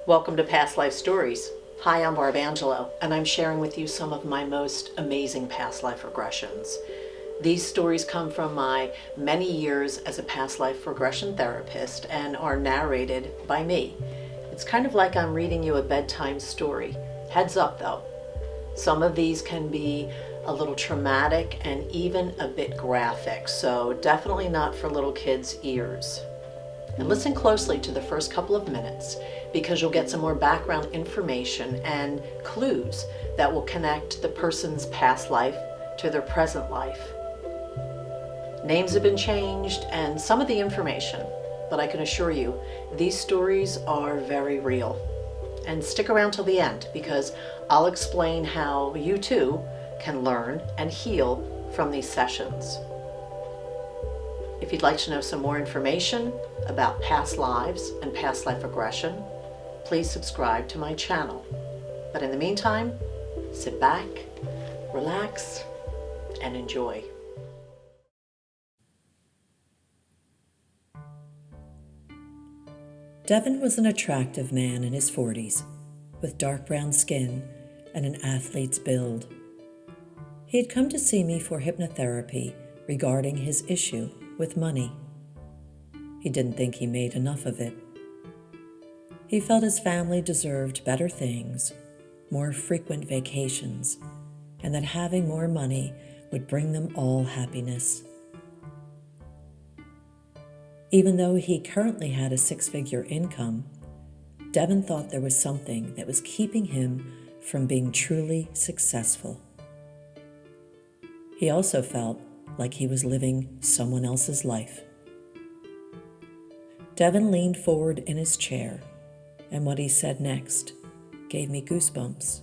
Welcome to Past Life Stories. Hi, I'm Barb Angelo, and I'm sharing with you some of my most amazing past life regressions. These stories come from my many years as a past life regression therapist and are narrated by me. It's kind of like I'm reading you a bedtime story. Heads up though, some of these can be a little traumatic and even a bit graphic, so definitely not for little kids' ears. And listen closely to the first couple of minutes because you'll get some more background information and clues that will connect the person's past life to their present life. Names have been changed and some of the information, but I can assure you these stories are very real. And stick around till the end because I'll explain how you too can learn and heal from these sessions. If you'd like to know some more information about past lives and past life regression, please subscribe to my channel. But in the meantime, sit back, relax, and enjoy. Devin was an attractive man in his 40s, with dark brown skin and an athlete's build. He had come to see me for hypnotherapy regarding his issue with money. He didn't think he made enough of it. He felt his family deserved better things, more frequent vacations, and that having more money would bring them all happiness. Even though he currently had a 6-figure income, Devin thought there was something that was keeping him from being truly successful. He also felt like he was living someone else's life. Devin leaned forward in his chair, and what he said next gave me goosebumps.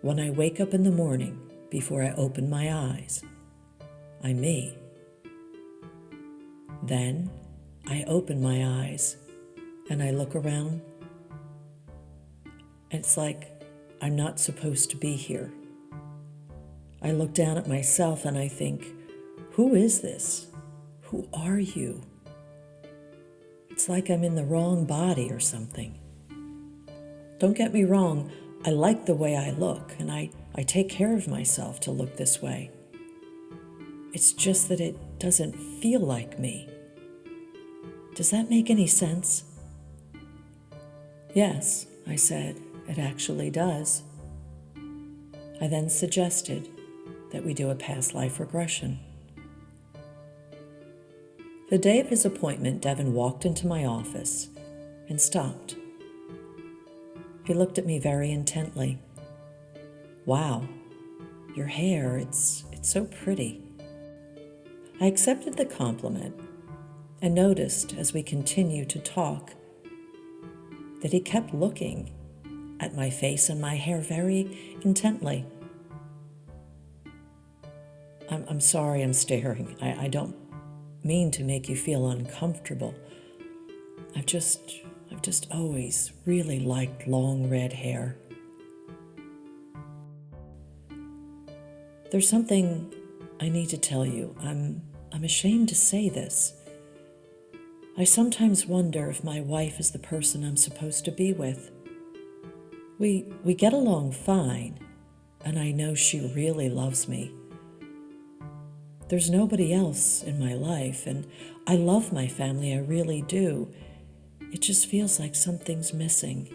When I wake up in the morning before I open my eyes, I'm me. Then I open my eyes and I look around. And it's like I'm not supposed to be here. I look down at myself and I think, who is this? Who are you? It's like I'm in the wrong body or something. Don't get me wrong, I like the way I look and I take care of myself to look this way. It's just that it doesn't feel like me. Does that make any sense? Yes, I said, it actually does. I then suggested that we do a past life regression. The day of his appointment, Devin walked into my office and stopped. He looked at me very intently. Wow, your hair, it's so pretty. I accepted the compliment and noticed as we continued to talk that he kept looking at my face and my hair very intently. I'm sorry I'm staring. I don't mean to make you feel uncomfortable. I've just always really liked long red hair. There's something I need to tell you. I'm ashamed to say this. I sometimes wonder if my wife is the person I'm supposed to be with. We get along fine, and I know she really loves me. There's nobody else in my life, and I love my family, I really do. It just feels like something's missing.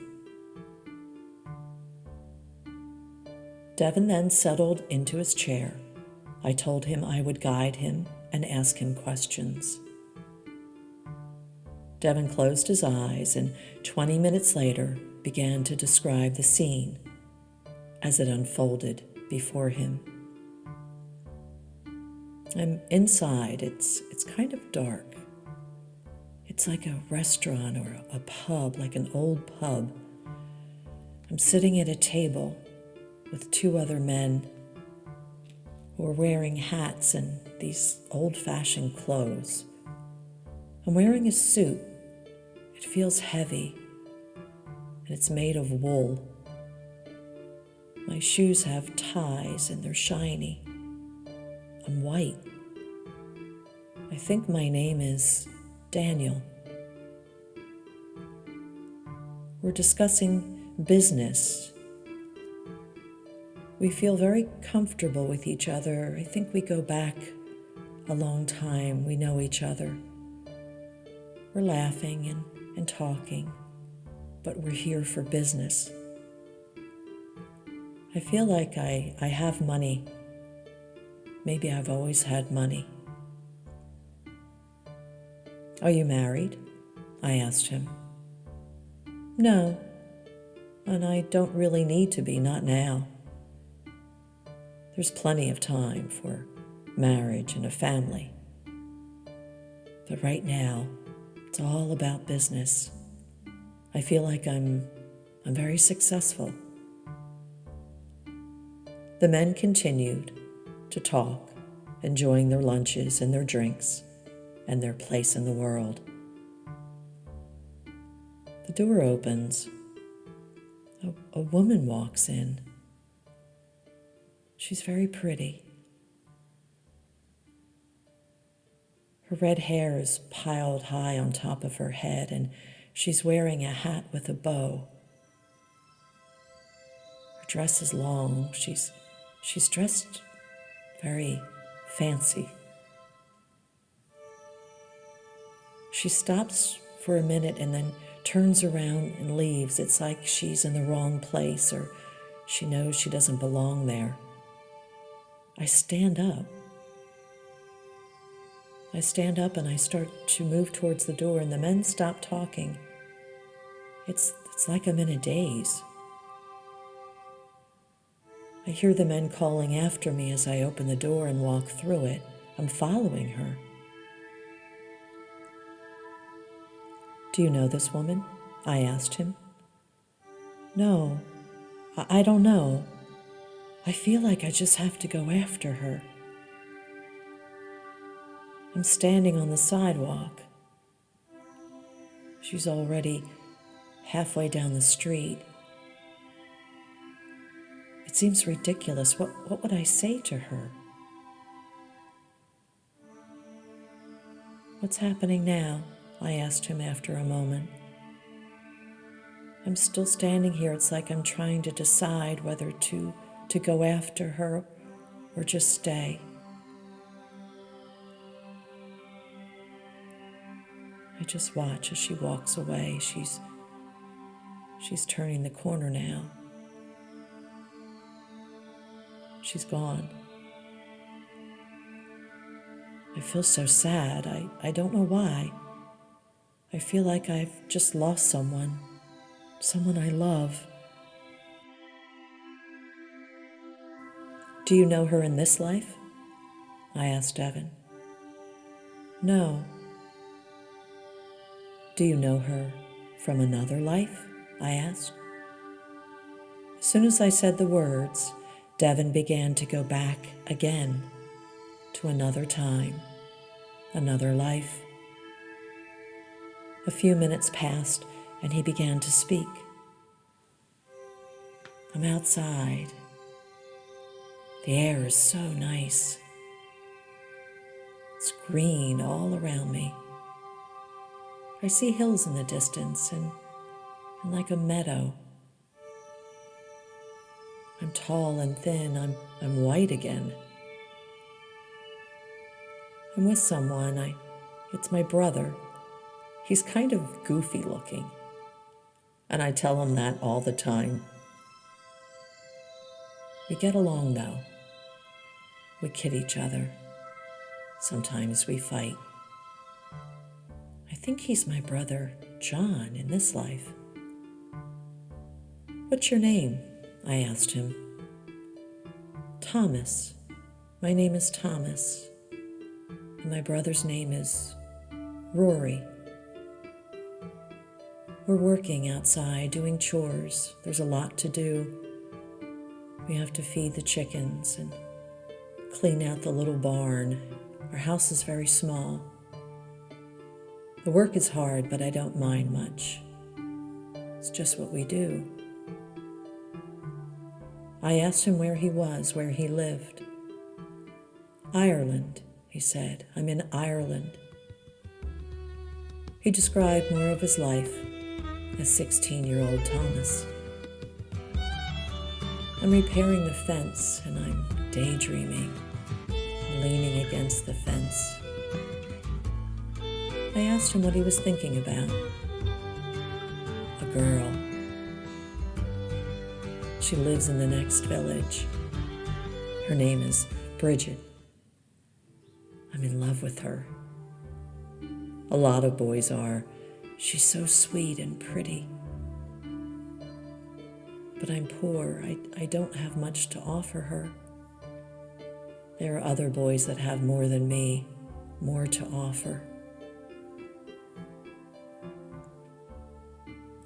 Devin then settled into his chair. I told him I would guide him and ask him questions. Devin closed his eyes and 20 minutes later began to describe the scene as it unfolded before him. I'm inside. It's kind of dark. It's like a restaurant or a pub, like an old pub. I'm sitting at a table with 2 other men who are wearing hats and these old-fashioned clothes. I'm wearing a suit. It feels heavy, and it's made of wool. My shoes have ties, and they're shiny. I'm white. I think my name is Daniel. We're discussing business. We feel very comfortable with each other. I think we go back a long time. We know each other. We're laughing and talking, but we're here for business. I feel like I have money. Maybe I've always had money. Are you married? I asked him. No, and I don't really need to be, not now. There's plenty of time for marriage and a family. But right now, it's all about business. I feel like I'm very successful. The men continued to talk, enjoying their lunches and their drinks and their place in the world. The door opens. A woman walks in. She's very pretty. Her red hair is piled high on top of her head, and she's wearing a hat with a bow. Her dress is long. She's dressed very fancy. She stops for a minute and then turns around and leaves. It's like she's in the wrong place, or she knows she doesn't belong there. I stand up. And I start to move towards the door, and the men stop talking. It's like I'm in a daze. I hear the men calling after me as I open the door and walk through it. I'm following her. Do you know this woman? I asked him. No, I don't know. I feel like I just have to go after her. I'm standing on the sidewalk. She's already halfway down the street. It seems ridiculous. What would I say to her? What's happening now? I asked him after a moment. I'm still standing here. It's like I'm trying to decide whether to go after her or just stay. I just watch as she walks away. She's turning the corner now. She's gone. I feel so sad. I don't know why. I feel like I've just lost someone I love. Do you know her in this life? I asked Devin. No. Do you know her from another life? I asked. As soon as I said the words, Devin began to go back again to another time, another life. A few minutes passed, and he began to speak. I'm outside. The air is so nice. It's green all around me. I see hills in the distance and like a meadow. I'm tall and thin. I'm white again. I'm with someone. It's my brother. He's kind of goofy looking, and I tell him that all the time. We get along though. We kid each other. Sometimes we fight. I think he's my brother John in this life. What's your name? I asked him. Thomas. My name is Thomas. And my brother's name is Rory. We're working outside, doing chores. There's a lot to do. We have to feed the chickens and clean out the little barn. Our house is very small. The work is hard, but I don't mind much. It's just what we do. I asked him where he was, where he lived. Ireland, he said. I'm in Ireland. He described more of his life. as 16-year-old Thomas. I'm repairing the fence and I'm daydreaming, leaning against the fence. I asked him what he was thinking about. A girl. She lives in the next village. Her name is Bridget. I'm in love with her. A lot of boys are. She's so sweet and pretty. But I'm poor. I don't have much to offer her. There are other boys that have more than me, more to offer.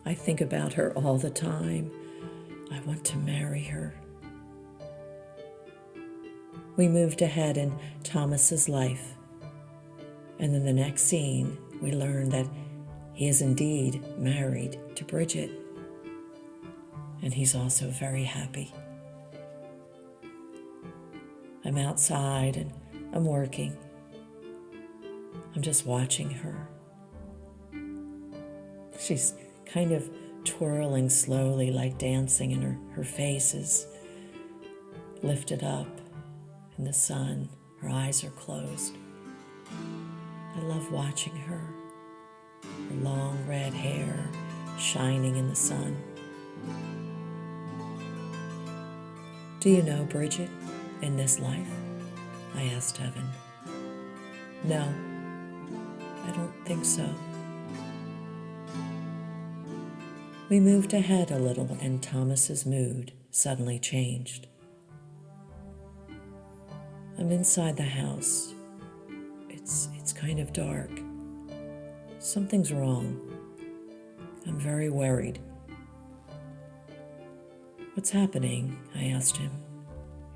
I think about her all the time. I want to marry her. We moved ahead in Thomas's life. And in the next scene, we learn that he is indeed married to Bridget. And he's also very happy. I'm outside and I'm working. I'm just watching her. She's kind of twirling slowly like dancing, and her face is lifted up in the sun. Her eyes are closed. I love watching her. Her long red hair shining in the sun. Do you know Bridget in this life? I asked Devin. No, I don't think so. We moved ahead a little and Thomas's mood suddenly changed. I'm inside the house. It's kind of dark. Something's wrong. I'm very worried. What's happening? I asked him.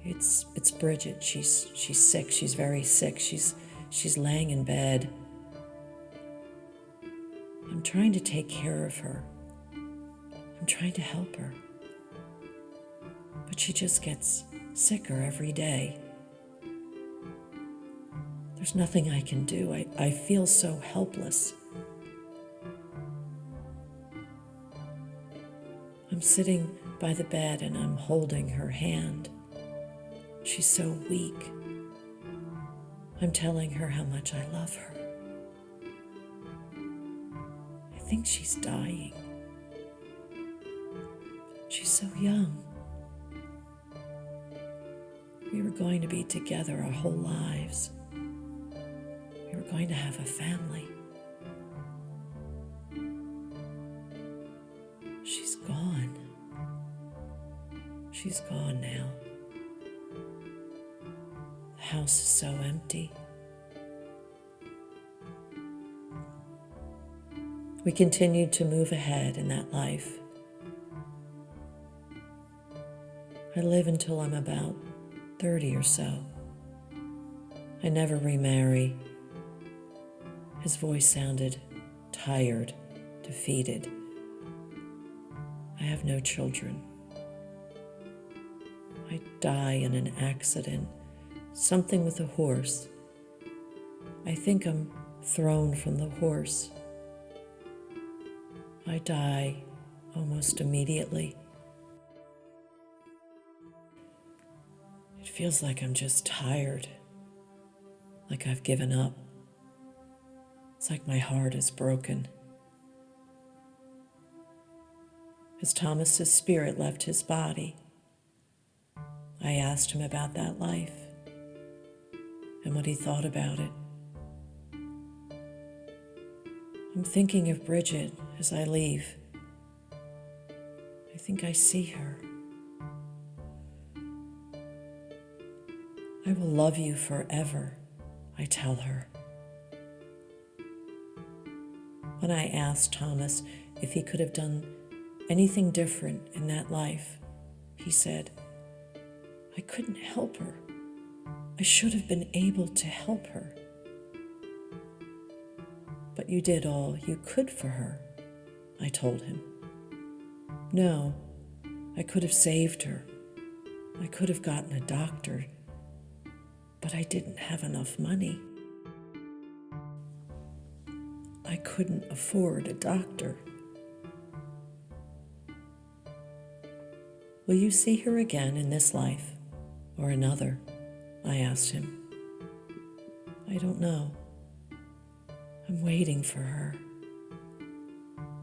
It's Bridget. She's sick. She's very sick. She's laying in bed. I'm trying to take care of her. I'm trying to help her. But she just gets sicker every day. There's nothing I can do. I feel so helpless. I'm sitting by the bed and I'm holding her hand. She's so weak. I'm telling her how much I love her. I think she's dying. She's so young. We were going to be together our whole lives. We were going to have a family. She's gone. She's gone now. The house is so empty. We continued to move ahead in that life. I live until I'm about 30 or so. I never remarry. His voice sounded tired, defeated. I have no children. I die in an accident, something with a horse. I think I'm thrown from the horse. I die almost immediately. It feels like I'm just tired, like I've given up. It's like my heart is broken. As Thomas's spirit left his body, I asked him about that life and what he thought about it. I'm thinking of Bridget as I leave. I think I see her. I will love you forever, I tell her. When I asked Thomas if he could have done anything different in that life, he said, I couldn't help her. I should have been able to help her. But you did all you could for her, I told him. No, I could have saved her. I could have gotten a doctor, but I didn't have enough money. I couldn't afford a doctor. Will you see her again in this life or another? I asked him. I don't know. I'm waiting for her.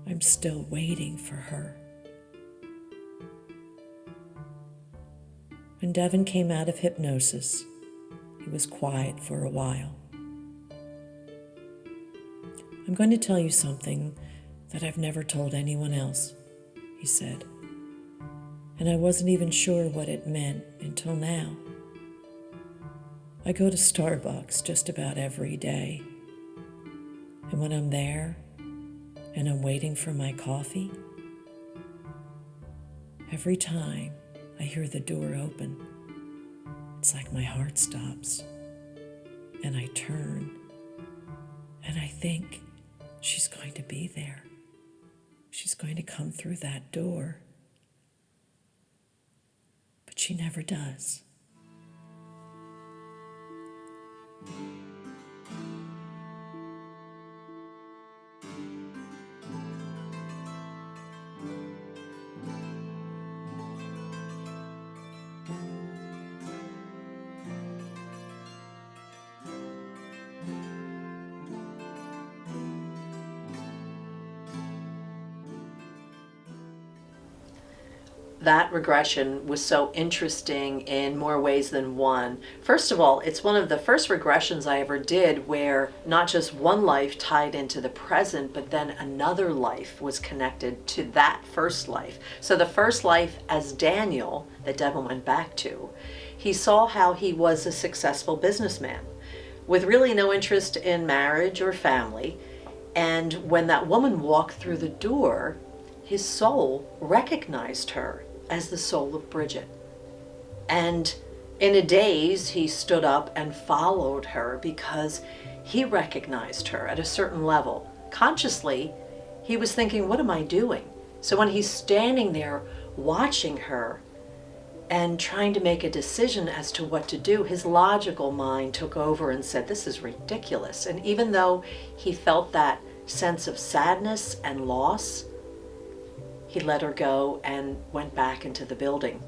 I'm still waiting for her. When Devin came out of hypnosis, he was quiet for a while. I'm going to tell you something that I've never told anyone else, he said. And I wasn't even sure what it meant until now. I go to Starbucks just about every day. And when I'm there and I'm waiting for my coffee, every time I hear the door open, it's like my heart stops. And I turn and I think she's going to be there. She's going to come through that door. But she never does. That regression was so interesting in more ways than one. First of all, it's one of the first regressions I ever did where not just one life tied into the present, but then another life was connected to that first life. So the first life as Daniel, that Devin went back to, he saw how he was a successful businessman with really no interest in marriage or family. And when that woman walked through the door, his soul recognized her as the soul of Bridget. And in a daze, he stood up and followed her because he recognized her at a certain level. Consciously, he was thinking, what am I doing? So when he's standing there watching her and trying to make a decision as to what to do, his logical mind took over and said, this is ridiculous. And even though he felt that sense of sadness and loss, he let her go and went back into the building.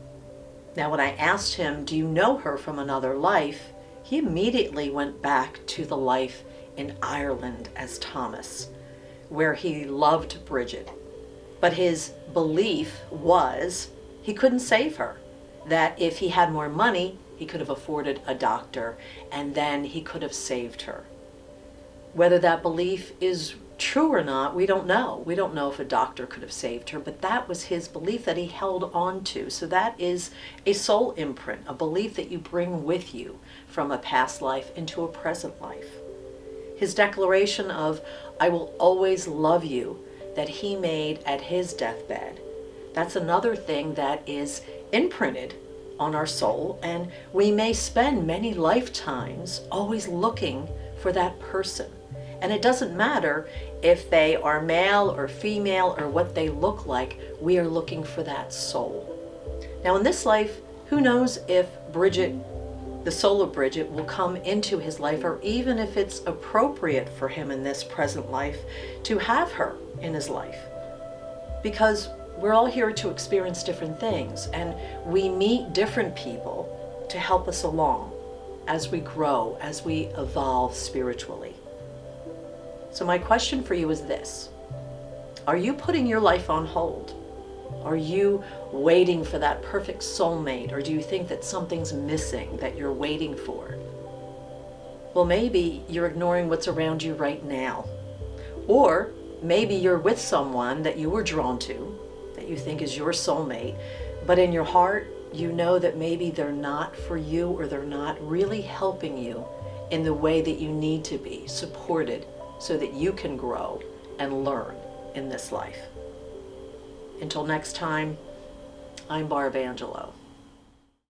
Now, when I asked him, do you know her from another life? He immediately went back to the life in Ireland as Thomas, where he loved Bridget. But his belief was he couldn't save her, that if he had more money, he could have afforded a doctor, and then he could have saved her. Whether that belief is true or not, we don't know. We don't know if a doctor could have saved her, but that was his belief that he held on to. So that is a soul imprint, a belief that you bring with you from a past life into a present life. His declaration of, I will always love you, that he made at his deathbed, that's another thing that is imprinted on our soul, and we may spend many lifetimes always looking for that person. And it doesn't matter if they are male or female or what they look like, we are looking for that soul. Now in this life, who knows if Bridget, the soul of Bridget, will come into his life, or even if it's appropriate for him in this present life to have her in his life. Because we're all here to experience different things, and we meet different people to help us along as we grow, as we evolve spiritually. So my question for you is this: are you putting your life on hold? Are you waiting for that perfect soulmate, or do you think that something's missing that you're waiting for? Well, maybe you're ignoring what's around you right now. Or maybe you're with someone that you were drawn to, that you think is your soulmate, but in your heart, you know that maybe they're not for you, or they're not really helping you in the way that you need to be supported so that you can grow and learn in this life. Until next time, I'm Barb Angelo.